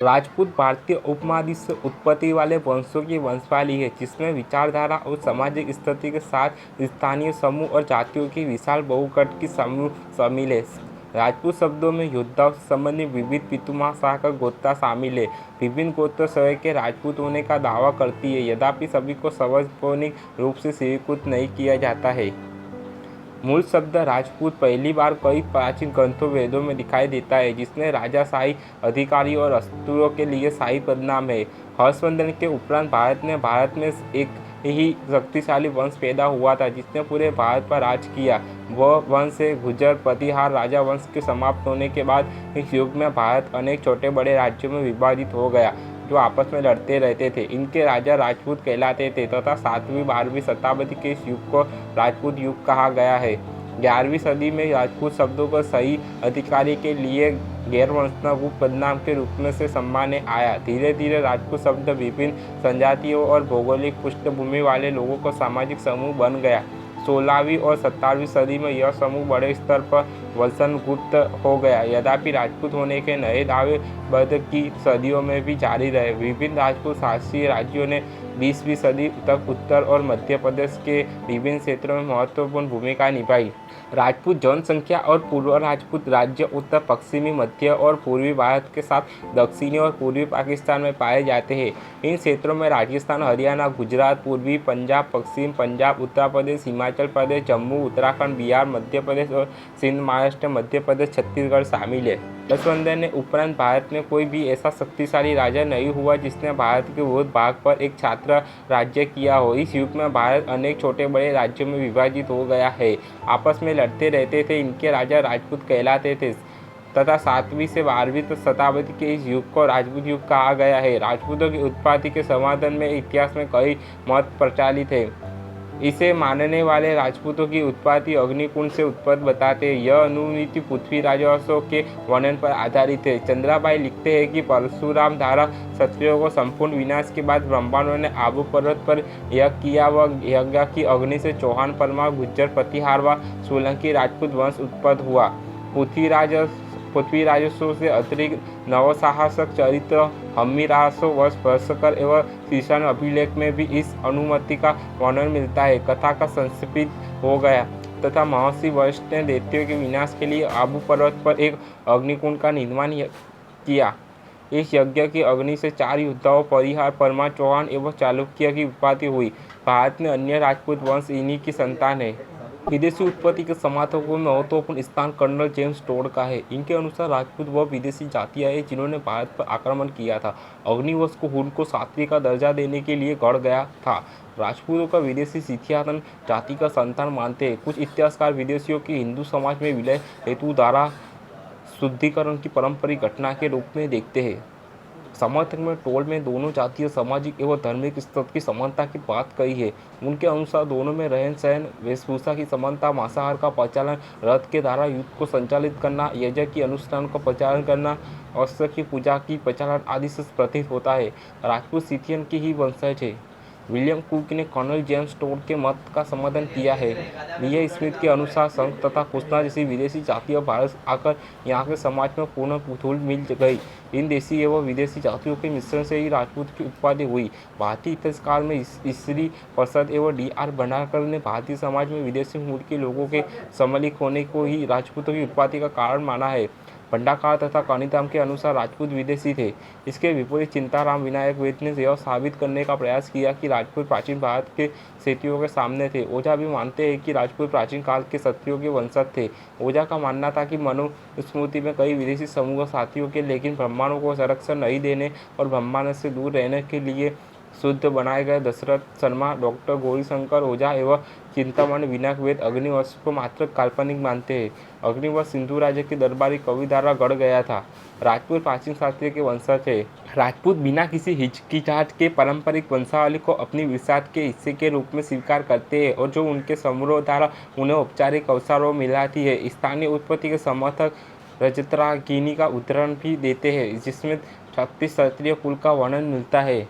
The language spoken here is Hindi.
राजपूत भारतीय उपमहाद्वीप से उत्पत्ति वाले वंशों की वंशावली है, जिसमें विचारधारा और सामाजिक स्थिति के साथ स्थानीय समूह और जातियों की विशाल बहुकट की समूह शामिल है। राजपूत शब्दों में योद्धाओं से संबंधित विविध पितुमाह शाखा गोत्र शामिल है। विभिन्न गोत्र स्वयं के राजपूत होने का दावा करती है, यद्यपि सभी को सार्वजनिक रूप से स्वीकृत नहीं किया जाता है। मूल शब्द राजपूत पहली बार कई प्राचीन ग्रंथों वेदों में दिखाई देता है, जिसमें राजाशाही अधिकारियों और असुरों के लिए शाही पदनाम है। हर्षवर्धन के उपरांत भारत में एक ही शक्तिशाली वंश पैदा हुआ था, जिसने पूरे भारत पर राज किया। वह वंश है गुर्जर प्रतिहार राजा वंश के समाप्त होने के बाद इस युग में भारत अनेक छोटे बड़े राज्यों में विभाजित हो गया, जो आपस में लड़ते रहते थे। इनके राजा राजपूत कहलाते थे तथा 7वीं-12वीं शताब्दी के इस युग को राजपूत युग कहा गया है। 11वीं सदी में राजपूत शब्दों को सही अधिकारी के लिए गैर-वंशानुगत उपपदनाम के रूप में से सम्मान्य आया। धीरे धीरे राजपूत शब्द विभिन्न संजातियों और भौगोलिक पृष्ठभूमि वाले लोगों का सामाजिक समूह बन गया। 16वीं और 17वीं सदी में यह समूह बड़े स्तर पर वंशानुगत हो गया, यद्यपि राजपूत होने के नए दावे बाद की सदियों में भी जारी रहे। विभिन्न राजपूत शासकीय राज्यों ने 20वीं सदी तक उत्तर और मध्य प्रदेश के विभिन्न क्षेत्रों में महत्वपूर्ण भूमिका निभाई। राजपूत जनसंख्या और पूर्व राजपूत राज्य उत्तर पश्चिमी, मध्य और पूर्वी भारत के साथ दक्षिणी और पूर्वी पाकिस्तान में पाए जाते हैं। इन क्षेत्रों में राजस्थान, हरियाणा, गुजरात, पूर्वी पंजाब, पश्चिम पंजाब, उत्तर प्रदेश, हिमाचल प्रदेश, जम्मू, उत्तराखंड, बिहार, मध्य प्रदेश और सिंध, महाराष्ट्र, मध्य प्रदेश, छत्तीसगढ़ शामिल है। हर्षवर्धन ने उपरांत भारत में कोई भी ऐसा शक्तिशाली राजा नहीं हुआ जिसने भारत के बहुत भाग पर एक छात्र राज्य किया हो। इस युग में भारत अनेक छोटे बड़े राज्यों में विभाजित हो गया है, आपस में लड़ते रहते थे। इनके राजा राजपूत कहलाते थे तथा 7वीं से 12वीं शताब्दी के इस युग को राजपूत युग कहा गया है। राजपूतों की उत्पत्ति के संवर्धन में इतिहास में कई मत प्रचलित है। इसे मानने वाले राजपूतों की उत्पत्ति अग्निकुंड से उत्पत्ति बताते हैं। यह अनुमिति पृथ्वी राजवंशों के वर्णन पर आधारित है। चंद्राबाई लिखते हैं कि परशुराम द्वारा क्षत्रियों को संपूर्ण विनाश के बाद ब्राह्मणों ने आबू पर्वत पर यज्ञ किया। वह यज्ञ की अग्नि से चौहान, परमार, गुज्जर प्रतिहार व सोलंकी राजपूत वंश उत्पन्न हुआ। पृथ्वी राजस्व से अतिरिक्त नवसाहसक चरित्र हम्मीरासो वर्ष भास्कर एवं शीर्षण अभिलेख में भी इस अनुमति का वर्णन मिलता है। कथा का संक्षिप्त हो गया तथा महर्षि वशिष्ठ ने दैत्यों के विनाश के लिए आबू पर्वत पर एक अग्निकुंड का निर्माण किया। इस यज्ञ की अग्नि से 4 योद्धाओं परिहार, परमार, चौहान एवं चालुक्य की उत्पत्ति हुई। भारत में अन्य राजपूत वंश इन्हीं की संतान है। विदेशी उत्पत्ति के समर्थकों में महत्वपूर्ण स्थान कर्नल जेम्स टोड का है। इनके अनुसार राजपूत वह विदेशी जातियां हैं जिन्होंने भारत पर आक्रमण किया था। अग्निवंश को उनको क्षत्रिय का दर्जा देने के लिए गढ़ गया था। राजपूतों का विदेशी सिथियातन जाति का संतान मानते हैं। कुछ इतिहासकार विदेशियों की हिंदू समाज में विलय हेतु धारा शुद्धिकरण की पारंपरिक घटना के रूप में देखते हैं। समर्थक में टोल में दोनों जातीय, सामाजिक एवं धार्मिक स्तर की समानता की बात कही है। उनके अनुसार दोनों में रहन सहन, वेशभूषा की समानता, मांसाहार का प्रचलन, रथ के द्वारा युद्ध को संचालित करना, यज्ञ की अनुष्ठान का प्रचार करना, अस्त्र की पूजा की प्रचलन आदि से प्रतीत होता है। राजपूत सिथियन की ही वंशज है। विलियम कुक ने कर्नल जेम्स टोड के मत का समर्थन किया है। लीह स्मिथ के अनुसार संघ तथा कुश्ना जैसी विदेशी जातियां भारत आकर यहाँ के समाज में पूर्ण घुल मिल गई। इन देशी एवं विदेशी जातियों के मिश्रण से ही राजपूत की उत्पत्ति हुई। भारतीय इतिहासकार में ईश्वरी प्रसाद एवं D.R. भंडारकर ने भारतीय समाज में विदेशी मूल के लोगों के सम्मिलित होने को ही राजपूतों की उत्पत्ति का कारण माना है। भंडारकर तथा कानीराम के अनुसार राजपूत विदेशी थे। इसके विपरीत चिंताराम विनायक वेद ने यह साबित करने का प्रयास किया कि राजपूत प्राचीन भारत के क्षत्रियों के सामने थे। ओझा भी मानते हैं कि राजपूत प्राचीन काल के क्षत्रियों के वंशज थे। ओझा का मानना था कि मनुस्मृति में कई विदेशी समूह साथियों के, लेकिन ब्राह्मणों को संरक्षण नहीं देने और ब्राह्मण से दूर रहने के लिए शुद्ध बनाए गए दशरथ शर्मा, डॉक्टर गौरीशंकर ओझा एवं चिंतामणि विनायक वेद अग्निवंश को मात्र काल्पनिक मानते हैं। अग्निवंश सिंधु राज्य के दरबारी कवि द्वारा गढ़ गया था। राजपूत प्राचीन क्षत्रिय के वंशज है। राजपूत बिना किसी हिचकिचाहट के पारंपरिक वंशावली को अपनी विरासत के हिस्से के रूप में स्वीकार करते हैं और जो उनके समूह द्वारा उन्हें औपचारिक अवसरों मिलाती है। स्थानीय उत्पत्ति के समर्थक रजतरागिनी का उदाहरण भी देते हैं, जिसमें 36 क्षत्रिय कुल का वर्णन मिलता है।